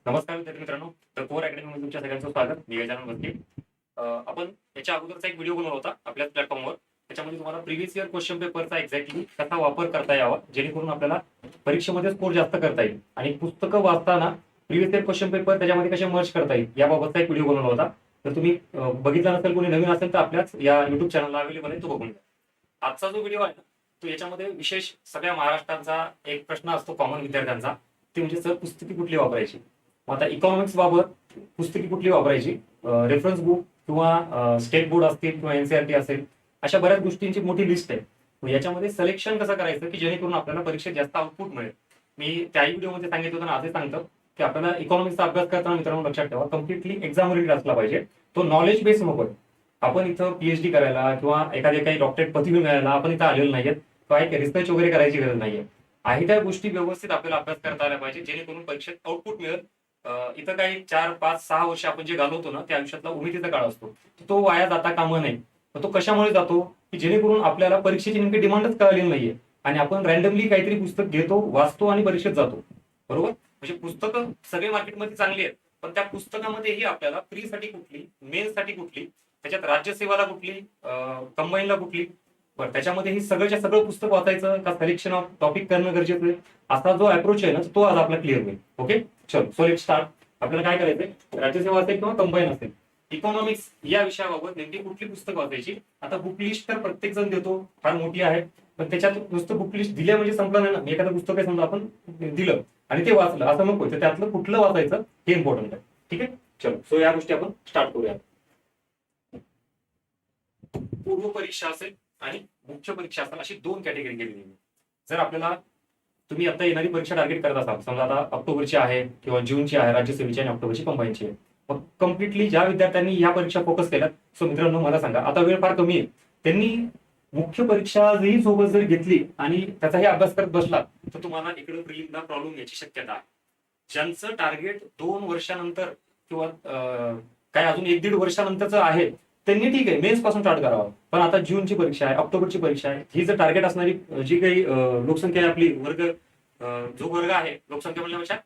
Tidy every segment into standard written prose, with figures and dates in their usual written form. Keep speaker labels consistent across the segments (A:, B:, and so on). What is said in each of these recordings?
A: नमस्कार विद्यार्थी मित्रांनो. तर कोर अकॅडमीमध्ये तुमच्या सगळ्यांचं स्वागत. मी गजानन बस्के. आपण याच्या अगोदरचा एक व्हिडिओ बनवला होता आपल्याच प्लॅटफॉर्मवर. त्याच्यामध्ये तुम्हाला प्रिव्हियस इयर क्वेश्चन पेपरचा एक्झॅक्टली कसा वापर करता यावा जेणेकरून आपल्याला परीक्षेमध्ये स्कोर जास्त करता येईल आणि पुस्तकं वाचताना प्रिव्हियस इयर क्वेश्चन पेपर त्याच्यामध्ये कसे मर्ज करता येईल याबाबतचा एक व्हिडिओ बनवला होता. तर तुम्ही बघितला नसेल, कोणी नवीन असेल तर आपल्याच या युट्यूब चॅनलला अवेलेबल आहे, तो बघून घ्या. आजचा जो व्हिडिओ आहे ना, तो याच्यामध्ये विशेष सगळ्या महाराष्ट्राचा एक प्रश्न असतो कॉमन विद्यार्थ्यांचा, ते म्हणजे सर पुस्तकी कुठली वापरायची. मग आता इकॉनॉमिक्स बाबत पुस्तकी कुठली वापरायची, रेफरन्स बुक किंवा स्टेट बोर्ड असतील किंवा एनसीआरटी असेल, अशा बऱ्याच गोष्टींची मोठी लिस्ट आहे. मग याच्यामध्ये सिलेक्शन कसं करायचं की जेणेकरून आपल्याला परीक्षेत जास्त आउटपुट मिळेल. मी त्याही व्हिडिओमध्ये सांगितलं होतं ना, आजही सांगतो की आपल्याला इकॉनॉमिक्सचा अभ्यास करताना मित्रांनो लक्षात ठेवा, कम्प्लिटली एक्झाम ओरिएंटेड असला पाहिजे. तो नॉलेज बेस नको. आपण इथं पीएचडी करायला किंवा एखाद्या काही डॉक्टरेट पदवी मिळायला आपण इथं आलेलो नाहीये, किंवा एक रिसर्च वगैरे करायची गरज नाहीये. आहे त्या गोष्टी व्यवस्थित आपल्याला अभ्यास करता आल्या पाहिजे जेणेकरून परीक्षेत आउटपुट मिळेल. इथं काही 4, 5, 6 वर्ष आपण जे घालवतो ना, त्या आयुष्यातला उमेदीचा काळ असतो, तो वाया जाता कामा नये. तो कशामुळे जातो की जेणेकरून आपल्याला परीक्षेची नेमकी डिमांडच कळलेली नाहीये आणि आपण रॅन्डमली काहीतरी पुस्तक घेतो, वाचतो आणि परीक्षेत जातो. बरोबर. म्हणजे पुस्तकं सगळे मार्केटमध्ये चांगली आहेत, पण त्या पुस्तकामध्येही आपल्याला प्रीसाठी कुठली, मेन्ससाठी कुठली, त्याच्यात राज्यसेवाला कुठली, कंबाईनला कुठली, बरं त्याच्यामध्ये ही सगळंच्या सगळं पुस्तक वाचायचं का सिलेक्शन ऑफ टॉपिक करणं गरजेचं आहे. असा जो अप्रोच आहे ना, तो आज आपला क्लिअर होईल. ओके, चलो सो लेट स्टार्ट. आपल्याला काय करायचंय, राज्यसेवा असेल किंवा कंबाईन असेल, इकॉनॉमिक्स या विषयाबाबत नेमकी कुठली पुस्तक वाचायची. आता बुक लिस्ट तर प्रत्येक जण देतो, फार मोठी आहे, पण त्याच्यात नुसतं बुक लिस्ट दिल्या म्हणजे संपलं नाही ना. एखादं पुस्तक आहे समजा आपण दिलं आणि ते वाचलं असं नको, तर त्यातलं कुठलं वाचायचं हे इम्पॉर्टंट आहे. ठीक आहे, चलो सो या गोष्टी आपण स्टार्ट करूया. पूर्व परीक्षा असेल आणि मुख्य परीक्षा असेल अशी दोन कॅटेगरी केलेली आहे. जर आपल्याला तुम्ही आता येणारी परीक्षा टार्गेट करत असाल, समजा आता ऑक्टोबरची आहे किंवा जूनची आहे राज्यसेवेची आणि ऑक्टोबरची कंबाईनची आहे, मग कम्प्लिटली ज्या विद्यार्थ्यांनी या परीक्षा फोकस केल्यात, सो मित्रांनो मला सांगा, आता वेळ फार कमी आहे, त्यांनी मुख्य परीक्षा जरी सोबत जर घेतली आणि त्याचाही अभ्यास करत बसला तर तुम्हाला इकडे प्रिलिमला प्रॉब्लेम याची शक्यता आहे. ज्यांचं टार्गेट 2 वर्षानंतर किंवा काय अजून 1-1.5 वर्षानंतरचं आहे, त्यांनी ठीक आहे मेन्स पासून स्टार्ट करावं. पण आता जूनची परीक्षा आहे, ऑक्टोबरची परीक्षा आहे, ही जर टार्गेट असणारी जी काही लोकसंख्या आहे आपली, जो वर्ग आहे लोकसंख्या म्हणण्यापेक्षा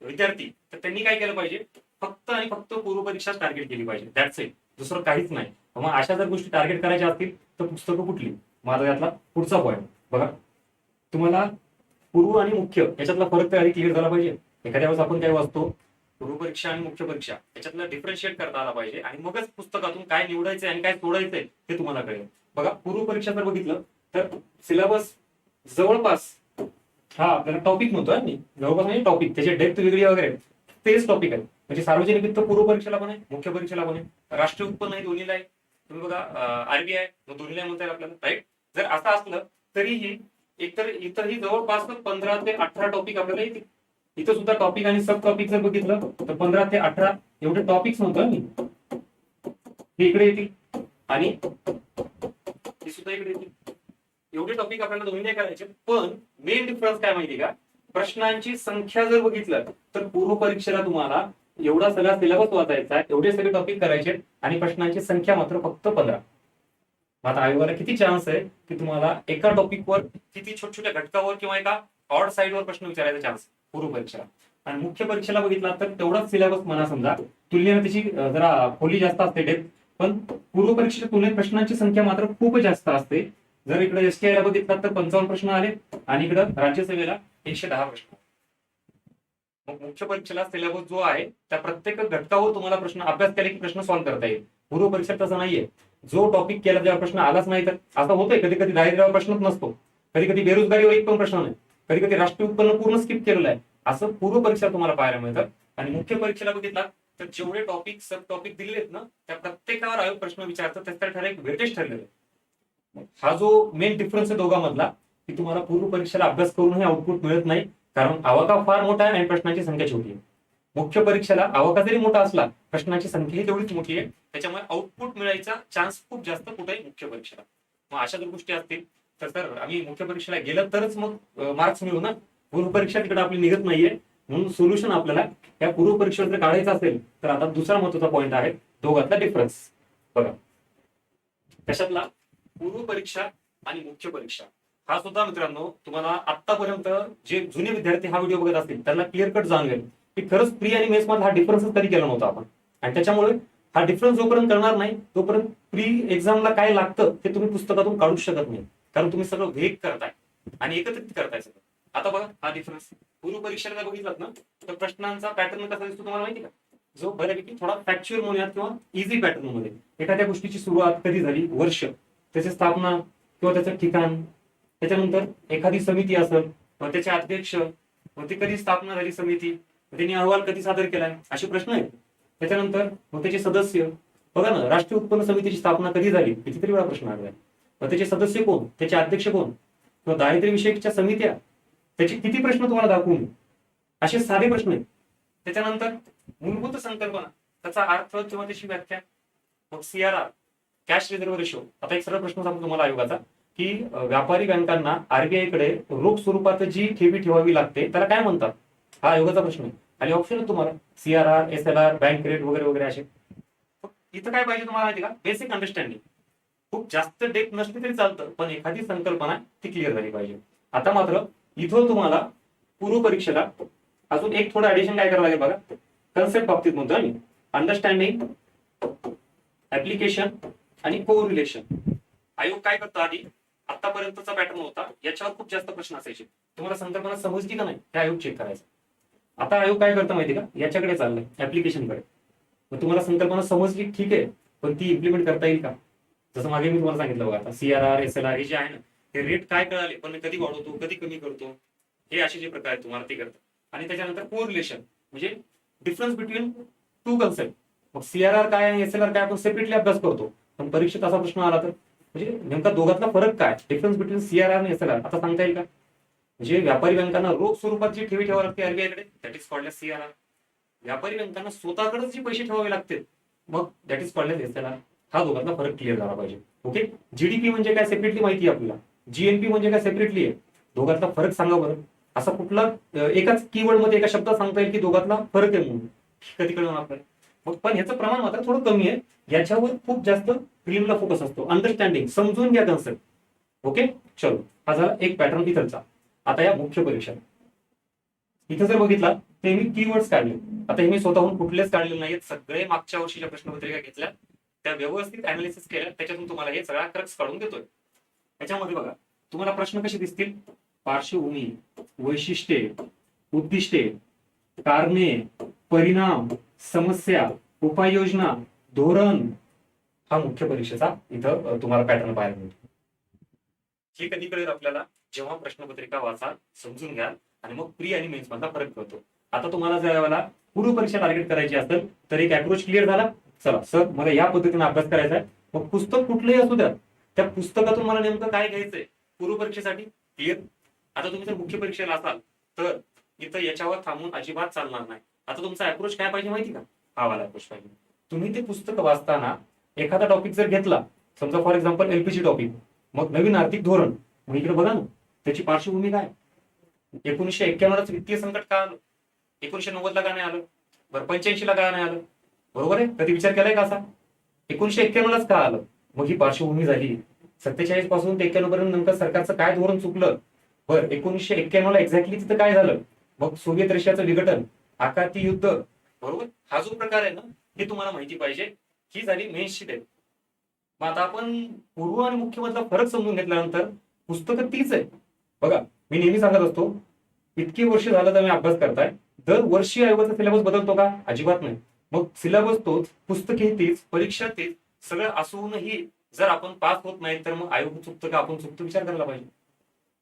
A: विद्यार्थी, तर त्यांनी काय केलं पाहिजे, फक्त आणि फक्त पूर्व परीक्षा टार्गेट केली पाहिजे. दॅट्स इट, दुसरं काहीच नाही. मग अशा जर गोष्टी टार्गेट करायच्या असतील तर पुस्तकं कुठली. माझा यातला पुढचा पॉईंट बघा, तुम्हाला पूर्व आणि मुख्य याच्यातला फरक तर आधी क्लिअर झाला पाहिजे. एखाद्या वेळेस आपण काय वाचतो, पूर्व परीक्षा आणि मुख्य परीक्षा याच्यातला डिफरन्शिएट करता आला पाहिजे आणि मगच पुस्तकातून काय निवडायचंय आणि काय सोडायचंय हे तुम्हाला कळेल. बघा, पूर्व परीक्षा जर बघितलं तर सिलेबस जवळपास, हा आपल्याला टॉपिक म्हणतोय मी, जवळपास म्हणजे टॉपिक, त्याची डेप्थ वेगळी वगैरे, तेच टॉपिक आहे. म्हणजे सार्वजनिक वित्त पूर्व परीक्षेला पण आहे, मुख्य परीक्षेला पण आहे, राष्ट्रीय उत्पन्न आहे दोन्हीला आहे. तुम्ही बघा आरबीआय दोन्हीला म्हणता येईल आपल्याला, राईट. जर असं असलं तरीही एकतर इथंही जवळपास 15 ते 18 टॉपिक आपल्याला येतील. इथं सुद्धा टॉपिक आणि सब टॉपिक जर बघितलं तर 15 ते 18 एवढे टॉपिक्स म्हणतोय मी, हे इकडे येतील आणि हे सुद्धा इकडे येतील. एवढे टॉपिक आपल्याला दोन्ही नाही करायचे. पण मेन डिफरन्स काय माहिती का, प्रश्नांची संख्या जर बघितलं तर पूर्व परीक्षेला तुम्हाला एवढा सगळा सिलेबस वाचायचा, एवढे सगळे टॉपिक करायचे आणि प्रश्नांची संख्या मात्र फक्त 15. आता आयोगाला किती चान्स आहे की तुम्हाला एका टॉपिकवर किती छोट्या छोट्या घटकावर किंवा एका ऑड साईडवर प्रश्न विचारायचा चान्स पूर्व परीक्षेला. आणि मुख्य परीक्षेला बघितला तर तेवढाच सिलेबस म्हणा समजा, तुलनेने त्याची जरा खोली जास्त असते, डेप्थ, पण पूर्व परीक्षेच्या तुलनेत प्रश्नांची संख्या मात्र खूप जास्त असते. जर इकडे एसटीआयला बघितला तर 55 प्रश्न आले आणि इकडे राज्यसेवेला 110 प्रश्न. मग मुख्य परीक्षेला सिलेबस जो आहे त्या प्रत्येक घटकावर तुम्हाला प्रश्न अभ्यास केला की प्रश्न सॉल्व्ह करता येईल. पूर्व परीक्षेत तसं नाहीये. जो टॉपिक केला जेव्हा प्रश्न आलाच नाही तर असं होतंय, कधी कधी दारिद्र्यावर प्रश्नच नसतो, कधी कधी बेरोजगारीवर एक पण प्रश्न नाही, कधी कधी राष्ट्रीय उत्पन्न पूर्ण स्किप केलेलं आहे, असं पूर्व परीक्षा तुम्हाला पाहायला मिळतं. आणि मुख्य परीक्षेला बघितला तर जेवढे टॉपिक सब टॉपिक दिलेत ना, त्या प्रत्येकावर आयोग प्रश्न विचारतात, त्याचा ठराविक वेटेज ठरलेलं आहे. हा जो मेन डिफरन्स आहे दोघांमधला, की तुम्हाला पूर्व परीक्षेला अभ्यास करूनही आउटपुट मिळत नाही, कारण आवाका फार मोठा आहे आणि प्रश्नांची संख्या छोटी आहे. मुख्य परीक्षेला आवाका जरी मोठा असला, प्रश्नांची संख्या तेवढीच मोठी आहे, त्याच्यामुळे आउटपुट मिळायचा चान्स खूप जास्त कुठे आहे, मुख्य परीक्षेला. मग अशा जर गोष्टी असतील तर सर आम्ही मुख्य परीक्षेला गेलं तरच मग मार्क्स मिळू ना, पूर्व परीक्षा तिकडे आपली निघत नाहीये. म्हणून सोल्युशन आपल्याला या पूर्व परीक्षेला जर काढायचं असेल तर आता दुसरा महत्वाचा पॉईंट आहे दोघातला डिफरन्स. बघा, कशातला, पूर्व परीक्षा आणि मुख्य परीक्षा. हा सुद्धा मित्रांनो तुम्हाला आतापर्यंत जे जुने विद्यार्थी हा व्हिडिओ बघत असतील त्यांना क्लिअर कट जाणवेल की खरंच प्री आणि मेन्स मध्ये हा डिफरन्सच कधी केला नव्हता आपण. आणि त्याच्यामुळे हा डिफरन्स जोपर्यंत करणार नाही तोपर्यंत प्री एक्झामला काय लागतं ते तुम्ही पुस्तकातून काढूच शकत नाही, कारण तुम्ही सगळं वेग करताय आणि एकत्रित करताय सगळं. आता बघा हा डिफरन्स पूर्व परीक्षेला बघितलात ना, तर प्रश्नांचा पॅटर्न कसा दिसतो तुम्हाला माहिती का, जो बऱ्यापैकी थोडा फॅक्च्युअल म्हणूयात किंवा इझी पॅटर्न मध्ये. एखाद्या गोष्टीची सुरुवात कधी झाली, वर्ष, त्याची स्थापना किंवा त्याचं ठिकाण, त्याच्यानंतर एखादी समिती असेल, त्याचे अध्यक्ष, ती कधी स्थापना झाली समिती, त्यांनी अहवाल कधी सादर केलाय, असे प्रश्न आहेत. त्याच्यानंतर मग त्याचे सदस्य, बघा ना राष्ट्रीय उत्पन्न समितीची स्थापना कधी झाली, कितीतरी वेळा प्रश्न आलाय. मग त्याचे सदस्य कोण, त्याचे अध्यक्ष कोण, किंवा दारिद्र्य विषयकच्या समित्या, त्याचे किती प्रश्न तुम्हाला दाखवून, असे साधे प्रश्न आहेत. त्याच्यानंतर मूलभूत संकल्पना, त्याचा अर्थ किंवा त्याची व्याख्या, मग सीआरआर, कॅश रिझर्व्ह रेशो. आता एक सरळ प्रश्न सांगतो तुम्हाला आयोगाचा, की व्यापारी बँकांना आरबीआय कडे रोख स्वरूपात जी ठेवी ठेवावी लागते त्याला काय म्हणतात, हा आयोगाचा प्रश्न आहे. आणि ऑप्शन आहे तुम्हाला सीआरआर, एसएलआर, बँक रेट वगैरे वगैरे असे. इथं काय पाहिजे तुम्हाला माहिती का, बेसिक अंडरस्टँडिंग. खूप जास्त डेप नसली तरी चालतं, पण एखादी संकल्पना ती क्लिअर झाली पाहिजे. आता मात्र इथून तुम्हाला पूर्व परीक्षेला अजून एक थोडं ऍडिशन काय करावं लागेल बघा, कन्सेप्ट बाबतीत म्हणतो आम्ही, अंडरस्टँडिंग, ऍप्लिकेशन आणि कोरिलेशन. आयोग काय करतो, आधी आतापर्यंतचा पॅटर्न होता याच्यावर खूप जास्त प्रश्न असायचे, तुम्हाला संकल्पना समजली का नाही हे आयोग चेक करायचं. आता आयोग काय करतं माहिती का, याच्याकडे चाललंय ऍप्लिकेशनकडे. मग तुम्हाला संकल्पना समजली ठीक आहे, पण ती इम्प्लिमेंट करता येईल का. जसं मागे मी तुम्हाला सांगितलं बघा, आता सीआरआर, एसएलआर हे जे आहे ना, हे रेट काय कळाले, पण मी कधी वाढवतो कधी कमी करतो, हे असे जे प्रकार आहेत तुम्हाला ते करतात. आणि त्याच्यानंतर कोरिलेशन म्हणजे डिफरन्स बिटवीन टू कन्सेप्ट. मग सीआरआर काय आणि एसएलआर काय आपण सेपरेटली अभ्यास करतो, पण परीक्षेत असा प्रश्न आला तर म्हणजे नेमका दोघातला फरक काय, डिफरन्स बिटवीन सीआरआर आणि एसएलआर आता सांगता येईल का. म्हणजे व्यापारी बँकांना रोख स्वरूपात जी ठेवी ठेवावी लागते आरबीआयकडे, दॅट इज कॉल्ड सीआरआर. व्यापारी बँकांना स्वतःकडेच जे पैसे ठेवावे लागते, मग दॅट इज कॉल्ड एसएलआर. हा दोघातला फरक क्लिअर झाला पाहिजे. ओके, जीडीपी म्हणजे काय सेपरेटली माहिती आहे आपल्याला, जीएनपी म्हणजे काय सेपरेटली आहे. दोघातला फरक सांगा बरं. असा कुठला एकाच कीवर्ड मध्ये एका शब्दात सांगता येईल की दोघातला फरक आहे म्हणून, कधी कळून आपल्याला. मग पण ह्याचं प्रमाण मात्र थोडं कमी आहे, याच्यावर खूप जास्त प्रिलिमला फोकस असतो. अंडरस्टँडिंग, समजून घ्या कन्सेप्ट. ओके, चलो हा झाला एक पॅटर्न इथलचा. आता या मुख्य परीक्षा इथं जर बघितला ते मी कीवर्ड्स काढले. आता हे मी स्वतःहून कुठलेच काढलेले नाहीत, सगळे मागच्या वर्षीच्या प्रश्नपत्रिका घेतल्या, त्या व्यवस्थित अनालिसिस केल्या, त्याच्यातून तुम्हाला हे सगळा क्रक्स काढून देतोय. त्याच्यामध्ये बघा तुम्हाला प्रश्न कसे दिसतील, पार्श्वभूमी, वैशिष्ट्ये, उद्दिष्टे, कारणे, परिणाम, समस्या, उपाययोजना, धोरण, हा मुख्य परीक्षेचा इथं तुम्हाला पॅटर्न पाहायला मिळतो. हे कधी कळेल आपल्याला, जेव्हा प्रश्नपत्रिका वाचा, समजून घ्या आणि मग प्री आणि मेन्स मधला फरक कळतो. आता तुम्हाला जर वेळेला पूर्व परीक्षा टार्गेट करायची असेल तर एक अप्रोच क्लिअर झाला, चला सर मला या पद्धतीने अभ्यास करायचा आहे, मग पुस्तक कुठलंही असू द्या, त्या पुस्तकातून मला नेमकं काय घ्यायचंय पूर्व परीक्षेसाठी क्लिअर. आता तुम्ही जर मुख्य परीक्षेला असाल तर इथं याच्यावर थांबून अजिबात चालणार नाही. आता तुमचा अप्रोच काय पाहिजे माहिती का, हा वाला अप्रोच पाहिजे. तुम्ही ते पुस्तक वाचताना एखादा टॉपिक जर घेतला, समजा फॉर एक्झाम्पल एलपीजी टॉपिक, मग नवीन आर्थिक धोरण, मग इकडे बघा ना त्याची पार्श्वभूमी काय, 1991 वित्तीय संकट का आलं, 1990 ला का नाही आलं, बरं 85 ला का नाही आलं, बरोबर आहे, कधी विचार केलाय का असा. 1991 लाच का आलं, मग ही पार्श्वभूमी झाली. 47 पासून ते 91 पर्यंत नेमकं सरकारचं काय धोरण चुकलं, बरं 1991 ला एक्झॅक्टली तिथं काय झालं, मग सोव्हिएत रशियाचं विघटन, आखाती युद्ध, बरोबर. हा जो प्रकार आहे ना, हे तुम्हाला माहिती पाहिजे. ही झाली मेन्सची टाईप. मग आता आपण पूर्व आणि मुख्य मधला फरक समजून घेतल्यानंतर पुस्तकं तीच आहे. बघा मी नेहमी सांगत असतो, इतकी वर्ष झालं तुम्ही अभ्यास करताय, दर वर्षी आयोगाचा सिलेबस बदलतो का, अजिबात नाही. मग सिलेबस तोच, पुस्तके तीच, परीक्षा तीच, सगळं असूनही जर आपण पास होत नाही तर मग आयोग चुकतं का आपण चुकतो, विचार करायला पाहिजे.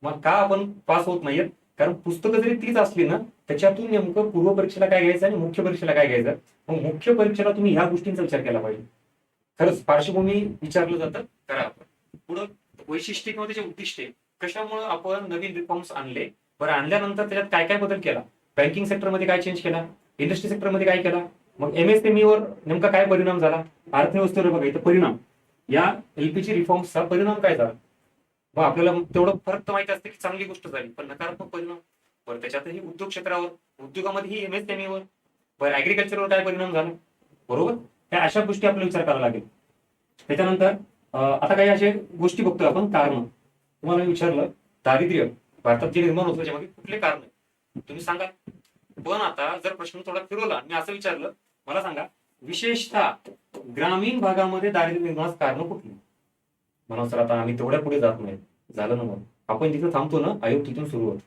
A: मग का आपण पास होत नाहीयेत, कारण पुस्तकं जरी तीच असली ना, त्याच्यातून नेमकं पूर्व परीक्षेला काय घ्यायचं आणि मुख्य परीक्षेला काय घ्यायचं. मग मुख्य परीक्षेला तुम्ही ह्या गोष्टींचा विचार केला पाहिजे. खरंच पार्श्वभूमी विचारलं जातं, करा आपण. पुढं वैशिष्ट्ये किंवा त्याचे उद्दिष्टे, कशामुळे आपण नवीन रिफॉर्म्स आणले, बरं आणल्यानंतर त्याच्यात काय काय बदल केला, बँकिंग सेक्टरमध्ये काय चेंज केला, इंडस्ट्री सेक्टरमध्ये काय केला, मग एमएसएमईवर नेमका काय परिणाम झाला, अर्थव्यवस्थेवर बघा इथं परिणाम, या एलपीजी रिफॉर्म्सचा परिणाम काय झाला. मग आपल्याला तेवढं फरक तर माहिती असते की चांगली गोष्ट झाली, पण नकारात्मक परिणाम, बरं त्याच्यातही उद्योग क्षेत्रावर, उद्योगामध्येही एमएसएमईवर, बरं ऍग्रिकल्चरवर काय परिणाम झाला, बरोबर. त्या अशा गोष्टी आपल्याला विचार करावा लागेल. त्याच्यानंतर आता काही अशा गोष्टी बघतोय आपण, कारण तुम्हाला विचारलं दारिद्र्य भारतात जे निर्माण होतं त्याच्यामध्ये कुठले कारण आहे तुम्ही सांगा. पण आता जर प्रश्न थोडा फिरवला आणि असं विचारलं, मला सांगा विशेषतः ग्रामीण भागामध्ये दारिद्र्य निर्माणास कारण कुठली? म्हणा सर आता आम्ही तेवढ्या पुढे जात नाही, झालं ना मग आपण जिथं थांबतो ना आयोग तिथून सुरू होत.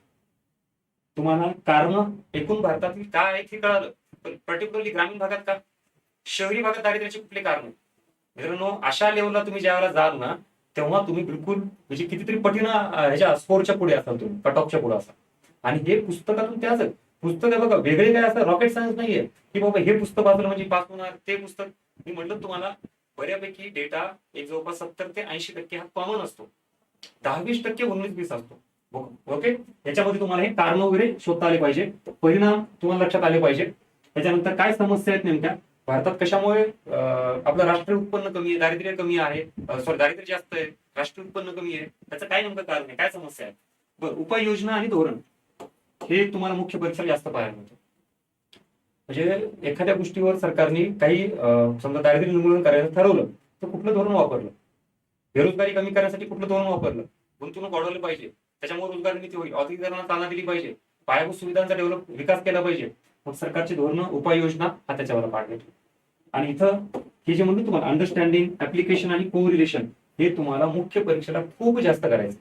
A: तुम्हाला कारण एकूण भारतातील काय आहे हे कळालं, पण पर्टिक्युलरली ग्रामीण भागात का, शहरी भागात दारिद्र्याचे कुठले कारण आहेत? मित्रांनो अशा लेवलला तुम्ही ज्यावेळेला जाल ना तेव्हा तुम्ही बिलकुल म्हणजे कितीतरी पटीनं ह्याच्या स्कोरच्या पुढे असाल, तुम्ही कट ऑफच्या पुढे असाल. आणि हे पुस्तकातून त्याच पुस्तक आहे बघा, वेगळे काय असं रॉकेट सायन्स नाहीये की बाबा हे पुस्तक वाचलं म्हणजे पास होणार, ते पुस्तक मी म्हटलं तुम्हाला बऱ्यापैकी डेटा एक जवळपास 70 ते 80% हा कॉमन असतो, 10-20% 19-20 असतो. ओके, याच्यामध्ये तुम्हाला हे कारण वगैरे शोधता आले पाहिजे, परिणाम तुम्हाला लक्षात आले पाहिजे. त्याच्यानंतर काय समस्या आहेत नेमक्या भारतात, कशामुळे आपलं राष्ट्रीय उत्पन्न कमी आहे, दारिद्र्य कमी आहे, सॉरी दारिद्र्य जास्त आहे, राष्ट्रीय उत्पन्न कमी आहे, त्याचं काय नेमकं कारण आहे, काय समस्या आहे. बरं, उपाययोजना आणि धोरण हे तुम्हाला मुख्य परीक्षेला जास्त पाहायला मिळतं. म्हणजे एखाद्या गोष्टीवर सरकारने काही समजा दारिद्र्य निर्मूलन करायचं ठरवलं तर कुठलं धोरण वापरलं, बेरोजगारी कमी करण्यासाठी कुठलं धोरण वापरलं, गुंतवणूक वाढवली पाहिजे, त्याच्यामुळे रोजगार निर्मिती होईल, औद्योगिकरणाला चालना दिली पाहिजे, पायाभूत सुविधांचा विकास केला पाहिजे. मग सरकारची धोरणं उपाययोजना हा त्याच्यावर पाठ घेतो. आणि इथं हे जे म्हणतो तुम्हाला अंडरस्टँडिंग, ऍप्लिकेशन आणि कोरिलेशन हे तुम्हाला मुख्य परीक्षेला खूप जास्त करायचं.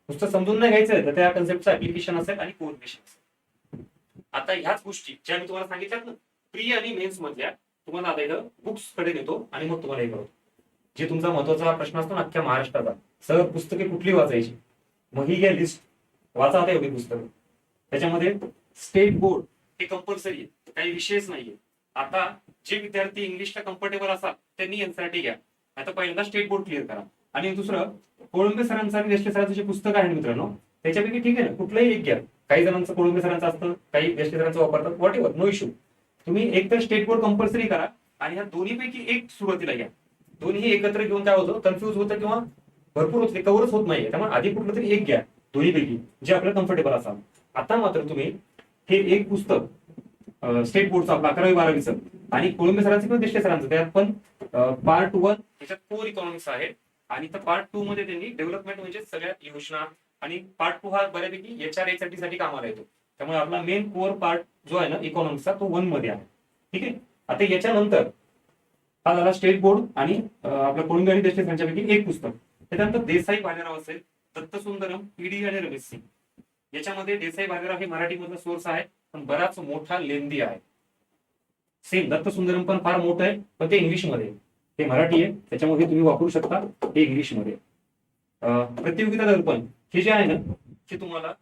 A: नुसतं समजून नाही घ्यायचं तर त्या कन्सेप्टचं ऍप्लिकेशन असेल आणि कोरिलेशन असेल. आता ह्याच गोष्टी ज्या मी तुम्हाला सांगितल्यात ना प्री आणि मेन्स मधल्या, तुम्हाला आता इथं बुक्स कडे नेतो आणि मग तुम्हाला हे करतो. जे तुमचा महत्वाचा प्रश्न असतो ना अख्ख्या महाराष्ट्राचा, सर पुस्तके कुठली वाचायची, मग ही घ्या लिस्ट, वाचा आता एवढी पुस्तकं. त्याच्यामध्ये स्टेट बोर्ड हे कंपल्सरी आहे, काही विषयच नाहीये. आता जे विद्यार्थी इंग्लिशला कम्फर्टेबल असाल त्यांनी एनसीईआरटी घ्या. आता पहिल्यांदा स्टेट बोर्ड क्लिअर करा. आणि दुसरं कोळंबे सरांचं आणि देशले सरांचं जे पुस्तक आहे मित्रांनो त्याच्यापैकी ठीक आहे ना कुठलंही एक घ्या. काही जणांचं कोळंबे सरांचं असतं, काही देशले सरांचं वापरतात, व्हॉट एव्हर, नो इश्यू. तुम्ही एक तर स्टेट बोर्ड कंपल्सरी करा आणि ह्या दोन्हीपैकी एक सुरुवातीला घ्या. दोन्ही एकत्र घेऊन काय होतं, कन्फ्युज होतं किंवा भरपूर होते, कव्हरच होत नाहीये. त्यामुळे आधी कुठलं तरी एक घ्या दोन्हीपैकी जे आपल्याला कम्फर्टेबल असाल. आता मात्र तुम्ही हे एक पुस्तक स्टेट बोर्डचं आपलं 11वी-12वीचं आणि कोळंबे सरांचं किंवा देशले सरांचं, त्यात पण पार्ट 1 त्याच्यात कोर इकॉनॉमिक्स आहे आणि पार्ट 2 मध्ये त्यांनी डेव्हलपमेंट म्हणजे सगळ्या योजना, आणि पार्ट 2 हा बऱ्यापैकी HRHT साठी कामाला येतो. त्यामुळे आपला मेन कोर पार्ट जो आहे ना इकॉनॉमिक्सचा तो 1 मध्ये आहे. ठीक आहे. आता याच्यानंतर हा झाला स्टेट बोर्ड आणि आपल्या कोळंबे आणि देशले सरांच्यापैकी एक पुस्तक. त्याच्यानंतर देसाई भालेराव असेल, दत्तसुंदरम, PD आणि रमेश सिंग. याच्यामध्ये देसाई भालेराव हे मराठी मधला सोर्स आहे पण बराच मोठा लेंदी आहे. सेम दत्तसुंदरम पण फार मोठं आहे पण ते इंग्लिश मध्ये, ते मराठी आहे त्याच्यामध्ये तुम्ही वापरू शकता, हे इंग्लिश मध्ये. प्रतियोगिता दर्पण हे जे आहे ना ते तुम्हाला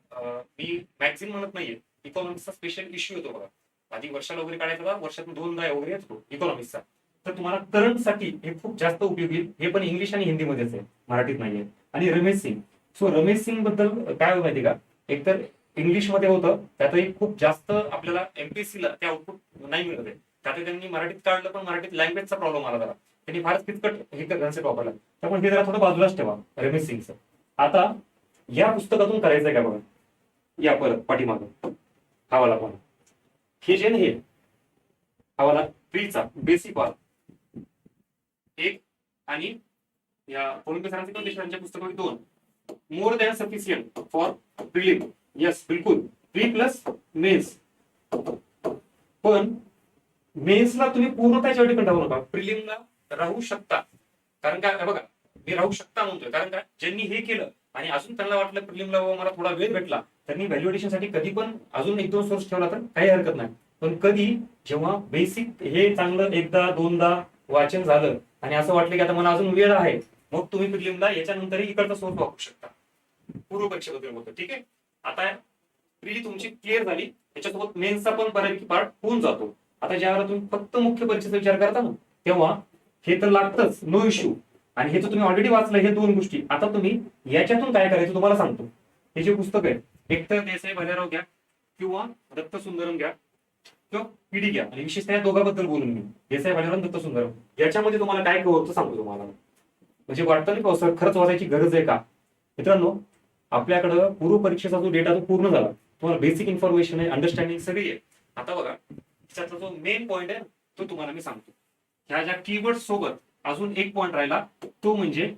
A: मी मॅगझिन म्हणत नाहीये, इकॉनॉमिक्सचा स्पेशल इश्यू येतो बघा. आधी वर्षाला वगैरे काढायचा, वर्षातून 2दा वगैरे येतो इकॉनॉमिक्सचा. तर तुम्हाला करंट साठी हे खूप जास्त उपयोगी, हे पण इंग्लिश आणि हिंदीमध्येच आहे, मराठीत नाहीये. आणि रमेश सिंग, सो रमेश सिंग बद्दल काय माहिती का, एकतर इंग्लिश मध्ये होतं त्यातही खूप जास्त आपल्याला MPSC ला ते आउटपुट नाही मिळत आहे. त्यात त्यांनी मराठीत काढलं पण मराठीत लँग्वेजचा प्रॉब्लेम आला जरा, त्यांनी फारच किचकट हे कन्सेप्ट वापरला. त्यामुळे हे जरा थोडं बाजूलाच ठेवा रमेश सिंगचं. आता या पुस्तकातून करायचंय का बघा, या परत पाठीमागं हवाला पण हे जे हे हवाला प्रीचा बेसिक वाला एक आणि या कोळंबे सरांचे पण देशांच्या पुस्तकामध्ये 2, more than sufficient for prelim. Yes बिलकुल, प्री प्लस मेन्स. पण मेन्सला तुम्ही पूर्ण त्याच्यावर डिपेंड राहू नका, प्रिलिमला राहू शकता. कारण काय बघा, मी राहू शकता म्हणतोय कारण काय, ज्यांनी हे केलं आणि अजून त्यांना वाटलं प्रिलिमला मला थोडा वेळ भेटला, त्यांनी व्हॅल्युएशन साठी कधी पण अजून 1-2 सोर्स ठेवला तर काही हरकत नाही. पण कधी जेव्हा बेसिक हे चांगलं 1दा-2दा वाचन झालं आणि असं वाटलं की आता मला अजून वेळ आहे, मग तुम्ही प्रिलिमला याच्यानंतरही इकडचा सोर्स वापरू शकता. पूर्व परीक्षेबद्दल होतं. ठीक आहे. आता प्री तुमची क्लिअर झाली, त्याच्यासोबत मेन्सचा पण बऱ्यापैकी पार्ट होऊन जातो. आता ज्यावेळेला तुम्ही फक्त मुख्य परीक्षेचा विचार करता ना तेव्हा हे तर लागतच, नो इश्यू. आणि हे तर तुम्ही ऑलरेडी वाचलं हे 2 गोष्टी. आता तुम्ही याच्यातून काय करायचं तुम्हाला सांगतो. हे जे पुस्तक आहे एकतर देसाई भालेराव घ्या किंवा दत्तसुंदरम घ्या किंवा PD घ्या. आणि विशेषतः या दोघांबद्दल बोलून मी, देसाई भालेराव, दत्तसुंदरम, याच्यामध्ये तुम्हाला काय होतं सांगतो तुम्हाला. म्हणजे वाटतं नाही का सर खरंच वाचायची गरज आहे का. मित्रांनो आपल्याकडं पूर्व परीक्षेचा जो डेटा तो पूर्ण झाला, तुम्हाला बेसिक इन्फॉर्मेशन आहे, अंडरस्टँडिंग सगळी आहे. आता बघा त्याचा जो मेन पॉइंट आहे तो तुम्हाला मी सांगतो. ह्या ज्या कीवर्ड सोबत अजून एक पॉइंट राहिला तो म्हणजे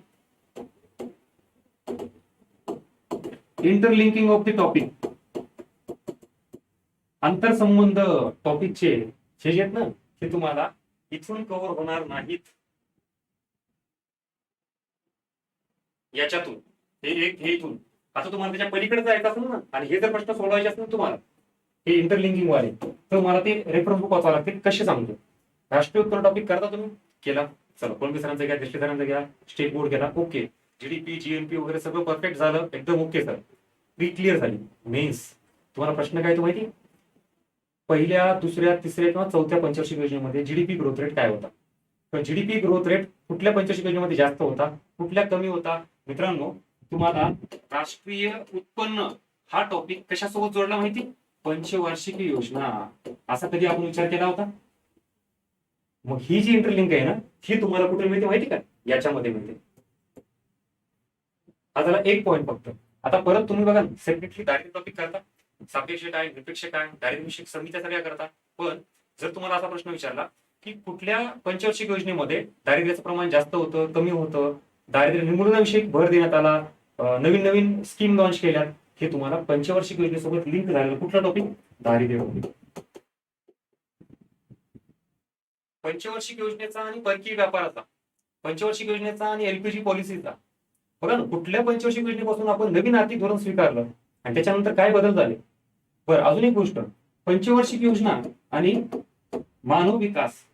A: इंटरलिंकिंग ऑफ द टॉपिक. आंतरसंबंध टॉपिकचे जे आहेत ना, ते तुम्हाला इथून कव्हर होणार नाहीत, याच्यातून हे इथून. आता तुम्हाला त्याच्या पलीकडे जायचं असेल ना, आणि हे जर प्रश्न सोडवायचे असतील ना तुम्हाला, हे इंटरलिंकिंग वाले, तर मला ते रेफरन्स बुक वाचावं लागते. कसे सांगतो, राष्ट्रीय उत्तर टॉपिक करता तुम्ही, केला, चला कोळंबे सरांचा घ्या, देशले सरांचा घ्या, स्टेट बोर्ड गेला, ओके, जीडीपी जीएनपी वगैरे सगळं परफेक्ट झालं, एकदम ओके सर, प्री क्लिअर झाली. मेन्स तुम्हाला प्रश्न काय तो माहिती, पहिल्या दुसऱ्या तिसऱ्या किंवा चौथ्या पंचवार्षिक योजनेमध्ये जीडीपी ग्रोथ रेट काय होता, तर जीडीपी ग्रोथ रेट कुठल्या पंचवार्षिक योजनेमध्ये जास्त होता, कुठल्या कमी होता. मित्रांनो, तुम्हाला राष्ट्रीय उत्पन्न हा टॉपिक कशासोबत जोडला माहिती, पंचवार्षिक योजना, असा कधी आपण विचार केला होता. मग ही जी इंटरलिंक आहे ना, ही तुम्हाला कुठे मिळते माहिती का, याच्यामध्ये मिळते. हा झाला एक पॉईंट फक्त. आता परत तुम्ही बघा, सेपरेटली दारिद्र्य टॉपिक करता, सापेक्ष काय, निरपेक्ष काय, दारिद्र्यविषयक समित्या सगळ्या करता. पण जर तुम्हाला असा प्रश्न विचारला की कुठल्या पंचवार्षिक योजनेमध्ये दारिद्र्याचं प्रमाण जास्त होतं, कमी होतं, दारिद्र्य निर्मूलनाविषयी भर देण्यात आला, नवीन नवीन स्कीम लॉन्च केल्या, हे तुम्हाला पंचवार्षिक योजनेसोबत लिंक झालेलं कुठला टॉपिक, दारिद्र्य टॉपिक. पंचवार्षिक योजनेचा आणि परकीय व्यापाराचा, पंचवार्षिक योजनेचा आणि एलपीजी पॉलिसीचा. बघा ना, कुठल्या पंचवार्षिक योजनेपासून आपण नवीन आर्थिक धोरण स्वीकारलं आणि त्याच्यानंतर काय बदल झाले. बरं, अजून एक गोष्ट, पंचवार्षिक योजना आणि मानव विकास,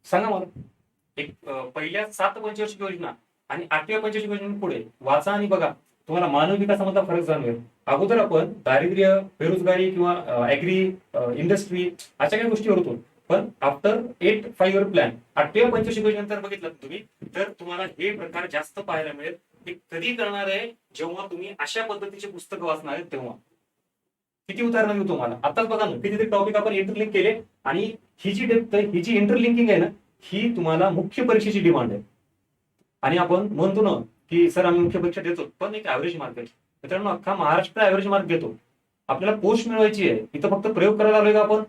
A: सांगा मला एक, पहिल्या 7 पंचवार्षिक योजना आणि 8व्या पंचवार्षिक योजने पुढे वाचा आणि बघा, तुम्हाला मानव विकासामधला फरक जाणवेल. अगोदर आपण दारिद्र्य, बेरोजगारी किंवा ऍग्री इंडस्ट्री अशा काही गोष्टी होतो, पण आफ्टर 8 5 year प्लॅन 8व्या पंचवार्षिक योजनेनंतर बघितलं तुम्ही, तर तुम्हाला हे प्रकार जास्त पाहायला मिळेल. हे कधी करणार आहे, जेव्हा तुम्ही अशा पद्धतीचे पुस्तकं वाचणार आहेत तेव्हा. किती उदाहरणं देऊ तुम्हाला, आताच बघा ना, कितीतरी टॉपिक आपण इंटरलिंक केले, आणि ही जी डेप्थ आहे, ही जी इंटरलिंकिंग आहे ना, ही तुम्हाला मुख्य परीक्षेची डिमांड आहे. आणि आपण म्हणतो ना की सर आम्ही मुख्य परीक्षा देतो, पण एक ऍव्हरेज मार्क आहे. मित्रांनो, अख्खा महाराष्ट्र ऍव्हरेज मार्क देतो. आपल्याला पोस्ट मिळवायची आहे, इथं फक्त प्रयोग करायला आलोय का आपण.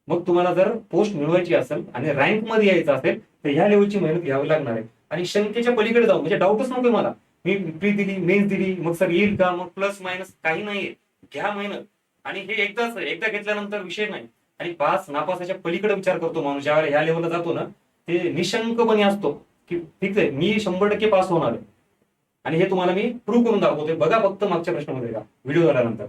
A: मग तुम्हाला जर पोस्ट मिळवायची असेल आणि रँक मध्ये यायचं असेल, तर ह्या लेवलची मेहनत घ्यावी लागणार आहे. आणि शंकेच्या पलीकडे जाऊ, म्हणजे डाऊटच नको मला, मी प्री दिली, मेन्स दिली, मग सर येईल का, मग प्लस मायनस काही नाहीये, घ्या मेहनत. आणि हे एकदा घेतल्यानंतर विषय नाही. आणि पास नापासाच्या पलीकडे विचार करतो माणूस, ज्यावेळेला ह्या लेवलला जातो ना, ते निशंकपणे असतो की ठीक आहे, मी 100% पास होणार आहे. आणि हे तुम्हाला मी प्रूव्ह करून दाखवतोय. बघा फक्त मागच्या प्रश्नामध्ये का, व्हिडिओ झाल्यानंतर.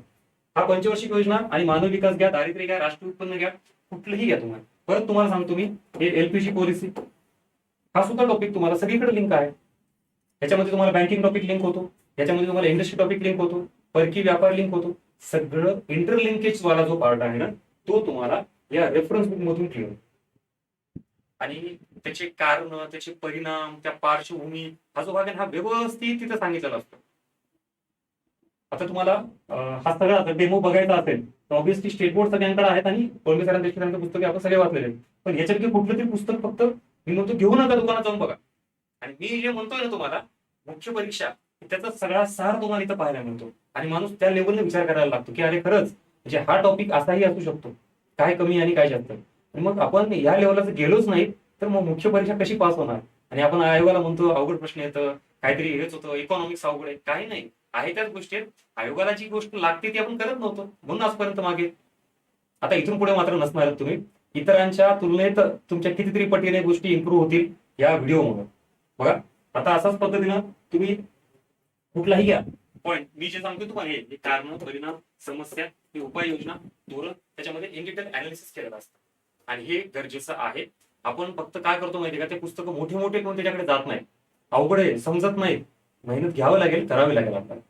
A: हा पंचवार्षिक योजना आणि मानव विकास घ्या, दारिद्र्य घ्या, राष्ट्रीय उत्पन्न घ्या, कुठलंही घ्या तुम्हाला. परत तुम्हाला सांगतो मी, हे एलपीजी पॉलिसी हा सुद्धा टॉपिक तुम्हाला सगळीकडे लिंक आहे. याच्यामध्ये तुम्हाला बँकिंग टॉपिक लिंक होतो, याच्यामध्ये तुम्हाला इंडस्ट्री टॉपिक लिंक होतो, परकीय व्यापार लिंक होतो. सगळं इंटरलिंकेज वाला जो पार्ट आहे ना, तो तुम्हाला या रेफरन्स बुक मधून क्लिअर. आणि त्याचे कारण, त्याचे परिणाम, त्या पार्श्वभूमी, हा जो भाग आहे हा व्यवस्थित तिथं सांगितलेला असतो. आता तुम्हाला हा सगळा डेमो बघायचा असेल तर ऑब्व्हियसली स्टेट बोर्ड सगळ्यांकडे आहेत, आणि कोळंबे सरांच्या पुस्तके आपण सगळे वाचलेले आहेत. पण याच्यापैकी कुठलं तरी पुस्तक फक्त मी म्हणतो घेऊ नका, दुकानात जाऊन बघा. आणि मी जे म्हणतोय ना तुम्हाला, मुख्य परीक्षा, त्याचा सगळा सार तुम्हाला इथं पाहायला मिळतो. आणि माणूस त्या लेवलने विचार करायला लागतो की अरे खरंच, म्हणजे हा टॉपिक असाही असू शकतो, काय कमी आणि काय जास्त. आणि मग आपण या लेवलला जर गेलोच नाही, तर मग मुख्य परीक्षा कशी पास होणार. आणि आपण आयोगाला म्हणतो अवघड प्रश्न येतं, काहीतरी हेच होतं, इकॉनॉमिक्स अवघड आहे, काही नाही आहे. त्याच गोष्टी आहेत. आयोगाला जी गोष्ट लागते ती आपण करत नव्हतो, म्हणून आजपर्यंत मागे. आता इथून पुढे मात्र नसणार तुम्ही. इतरांच्या तुलनेत तुमच्या कितीतरी पटीने गोष्टी इम्प्रूव्ह होतील या व्हिडिओमुळे. बघा, आता असाच पद्धतीनं तुम्ही कुठलाही घ्या पॉईंट, मी जे सांगतो तुम्हाला, हे कारण, परिणाम, समस्या, ही उपाययोजना, धोरण, त्याच्यामध्ये इन डिटेल अनालिसिस केलेलं असतं. आणि हे गरजेचं आहे. आपण फक्त काय करतो माहिती का, ते पुस्तकं मोठे मोठे करून त्याच्याकडे जात नाही, अवघड आहे, समजत नाही, मेहनत घ्यावं लागेल, करावी लागेल आपल्याला.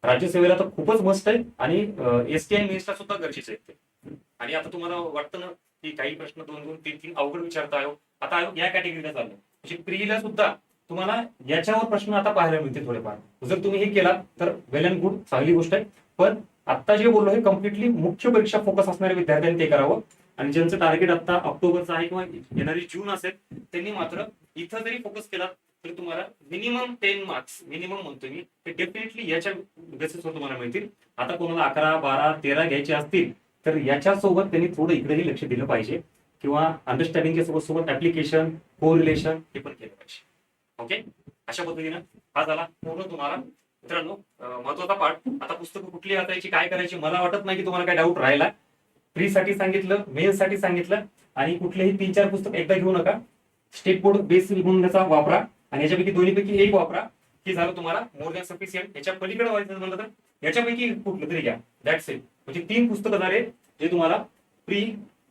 A: राज्यसेवेला तर खूपच मस्त आहे, आणि एसटीआय मेन्सला सुद्धा गरजेचं आहे ते. आणि आता तुम्हाला वाटतं ना की काही प्रश्न 2 2 3 3 अवघड विचारता आयोग, आता आयोग या कॅटेगरीला चाललं, म्हणजे प्रीला सुद्धा तुम्हाला याच्यावर प्रश्न आता पाहायला मिळते थोडेफार. जर तुम्ही हे केला तर वेल अँड गुड, चांगली गोष्ट आहे. पण आता जे बोललो हे कम्प्लिटली मुख्य परीक्षा फोकस असणाऱ्या विद्यार्थ्यांनी ते करावं. आणि ज्यांचं टार्गेट आता ऑक्टोबरचं आहे किंवा येणारी जून असेल, त्यांनी मात्र इथं जरी फोकस केला तर तुम्हाला मिनिमम 10 मार्क्स, मिनिमम म्हणतो मी, ते डेफिनेटली याच्या बेसिसवर तुम्हाला मिळतील. आता कोणाला 11 12 13 घ्यायचे असतील तर याच्यासोबत त्यांनी थोडं इकडेही लक्ष दिलं पाहिजे, किंवा अंडरस्टँडिंगच्या सोबत ऍप्लिकेशन, को रिलेशन हे पण केलं पाहिजे. ओके, अशा पद्धतीनं हा झाला पूर्ण तुम्हाला मित्रांनो महत्वाचा पार्ट. आता पुस्तकं कुठली वाचायची, काय करायची, मला वाटत नाही की तुम्हाला काय डाऊट राहिला. प्रीसाठी सांगितलं, मेन्ससाठी सांगितलं, आणि कुठलेही 3-4 पुस्तक एकदा घेऊ नका. स्टेट बोर्ड बेस निबंधाचा वापरा आणि याच्यापैकी दोन्हीपैकी एक वापरा, की झालं तुम्हाला मोर दॅन सफिशियंट. याच्या पलीकडे व्हायचं म्हणलं तर याच्यापैकी कुठलं तरी घ्या, दॅट्स इट. म्हणजे 3 पुस्तकं झाले जे तुम्हाला प्री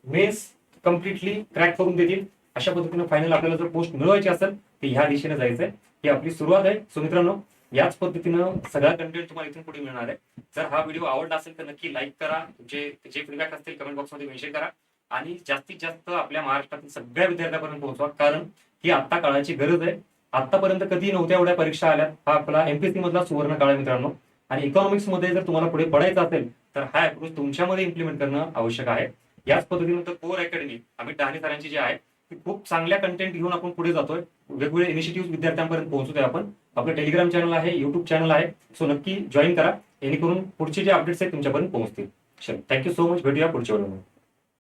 A: मेन्स कम्प्लिटली क्रॅक करून देतील. अशा पद्धतीने फायनल आपल्याला जर पोस्ट मिळवायची असेल तर ह्या दिशेने जायचंय. ही आपली सुरुवात आहे. सो मित्रांनो, याच पद्धतीनं सगळा कंटेंट तुम्हाला इथून पुढे मिळणार आहे. जर हा व्हिडिओ आवडला असेल तर नक्की लाईक करा. तुमचे जे फीडबॅक असतील कमेंट बॉक्समध्ये मेन्शन करा आणि जास्तीत जास्त आपल्या महाराष्ट्रातील सगळ्या विद्यार्थ्यांपर्यंत पोहोचवा, कारण ही आता काळाची गरज आहे. आतापर्यंत कधी नव्हत्या एवढ्या परीक्षा आल्या. हा आपला एमपीएससी मधला सुवर्ण काळ आहे मित्रांनो. आणि इकॉनॉमिक्स मध्ये जर तुम्हाला पुढे पडायचं असेल तर हा अप्रोच तुमच्यामध्ये इम्प्लिमेंट करणं आवश्यक आहे. याच पद्धतीनंतर कोर अकॅडमी अमित डहाणे सरांची जी आहे ती खूप चांगल्या कंटेंट घेऊन आपण पुढे जातोय. वेगवेगळे इनिशिएटिव्ह विद्यार्थ्यांपर्यंत पोहोचतोय आपण. आपलं टेलिग्राम चॅनल आहे, युट्यूब चॅनल आहे. सो नक्की जॉईन करा, जेणेकरून पुढचे जे अपडेट्स आहेत तुमच्यापर्यंत पोहोचतील. चलो, थँक्यू सो मच. भेटूया पुढच्या व्हिडिओमध्ये.